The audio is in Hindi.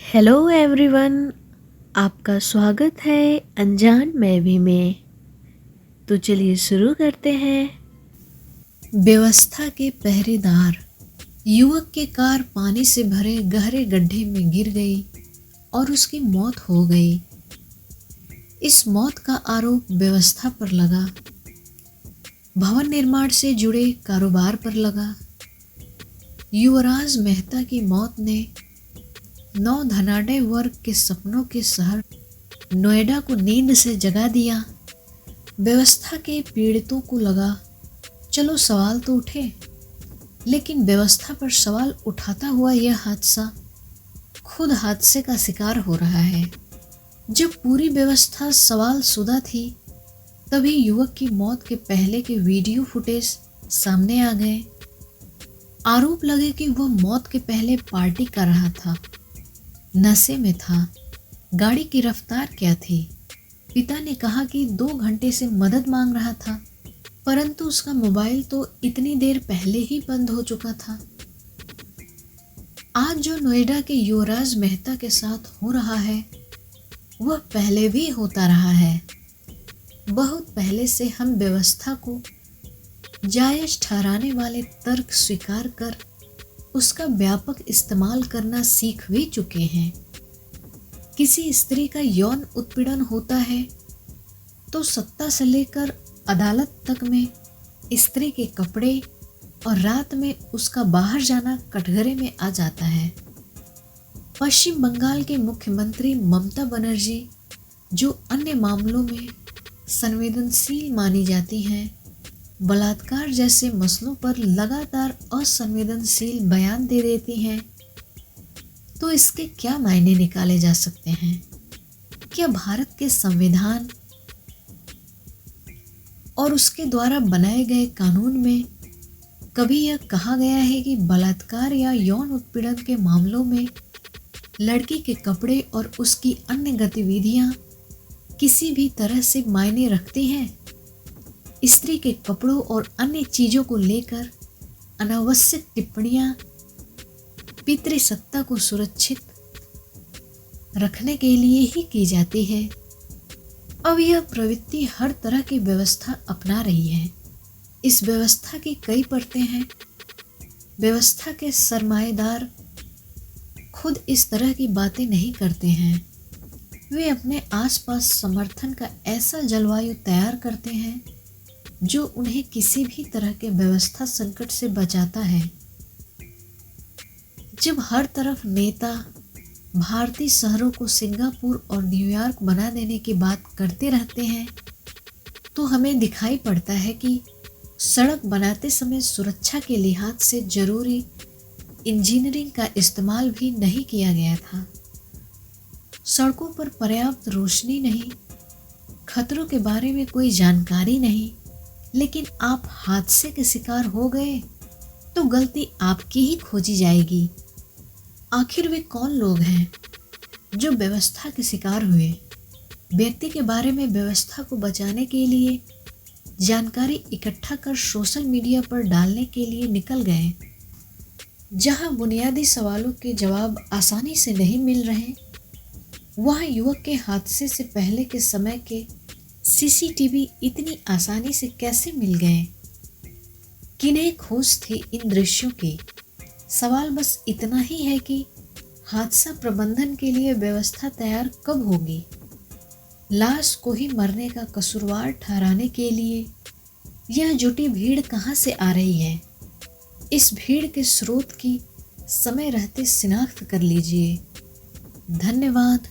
हेलो एवरीवन, आपका स्वागत है अनजान में भी में। तो चलिए शुरू करते हैं। व्यवस्था के पहरेदार। युवक की कार पानी से भरे गहरे गड्ढे में गिर गई और उसकी मौत हो गई। इस मौत का आरोप व्यवस्था पर लगा, भवन निर्माण से जुड़े कारोबार पर लगा। युवराज मेहता की मौत ने नौ धनाढ्य वर्ग के सपनों के शहर नोएडा को नींद से जगा दिया। व्यवस्था के पीड़ितों को लगा चलो सवाल तो उठे, लेकिन व्यवस्था पर सवाल उठाता हुआ यह हादसा खुद हादसे का शिकार हो रहा है। जब पूरी व्यवस्था सवाल शुदा थी, तभी युवक की मौत के पहले के वीडियो फुटेज सामने आ गए। आरोप लगे कि वह मौत के पहले पार्टी कर रहा था, नशे में था। गाड़ी की रफ्तार क्या थी? पिता ने कहा कि 2 घंटे से मदद मांग रहा था, परंतु उसका मोबाइल तो इतनी देर पहले ही बंद हो चुका था। आज जो नोएडा के युवराज मेहता के साथ हो रहा है, वह पहले भी होता रहा है। बहुत पहले से हम व्यवस्था को जायज ठहराने वाले तर्क स्वीकार कर उसका व्यापक इस्तेमाल करना सीख भी चुके हैं। किसी स्त्री का यौन उत्पीड़न होता है तो सत्ता से लेकर अदालत तक में स्त्री के कपड़े और रात में उसका बाहर जाना कटघरे में आ जाता है। पश्चिम बंगाल के मुख्यमंत्री ममता बनर्जी, जो अन्य मामलों में संवेदनशील मानी जाती हैं, बलात्कार जैसे मसलों पर लगातार असंवेदनशील बयान दे देती हैं। तो इसके क्या मायने निकाले जा सकते हैं? क्या भारत के संविधान और उसके द्वारा बनाए गए कानून में कभी यह कहा गया है कि बलात्कार या यौन उत्पीड़न के मामलों में लड़की के कपड़े और उसकी अन्य गतिविधियां किसी भी तरह से मायने रखती हैं? स्त्री के कपड़ों और अन्य चीजों को लेकर अनावश्यक टिप्पणियां पितृसत्ता को सुरक्षित रखने के लिए ही की जाती है। अब यह प्रवृत्ति हर तरह की व्यवस्था अपना रही है। इस व्यवस्था की कई परतें हैं। व्यवस्था के सरमाएदार खुद इस तरह की बातें नहीं करते हैं। वे अपने आसपास समर्थन का ऐसा जलवायु तैयार करते हैं जो उन्हें किसी भी तरह के व्यवस्था संकट से बचाता है। जब हर तरफ नेता भारतीय शहरों को सिंगापुर और न्यूयॉर्क बना देने की बात करते रहते हैं, तो हमें दिखाई पड़ता है कि सड़क बनाते समय सुरक्षा के लिहाज से जरूरी इंजीनियरिंग का इस्तेमाल भी नहीं किया गया था। सड़कों पर पर्याप्त रोशनी नहीं, खतरों के बारे में कोई जानकारी नहीं, लेकिन आप हादसे के शिकार हो गए तो गलती आपकी ही खोजी जाएगी। आखिर वे कौन लोग हैं जो व्यवस्था के शिकार हुए? व्यक्ति के बारे में व्यवस्था को बचाने के लिए जानकारी इकट्ठा कर सोशल मीडिया पर डालने के लिए निकल गए। जहां बुनियादी सवालों के जवाब आसानी से नहीं मिल रहे, वहां युवक के हादसे से पहले के समय के सीसीटीवी इतनी आसानी से कैसे मिल गए? किन्हें खोज थी इन दृश्यों की? सवाल बस इतना ही है कि हादसा प्रबंधन के लिए व्यवस्था तैयार कब होगी? लाश को ही मरने का कसूरवार ठहराने के लिए यह जुटी भीड़ कहां से आ रही है? इस भीड़ के स्रोत की समय रहते शिनाख्त कर लीजिए। धन्यवाद।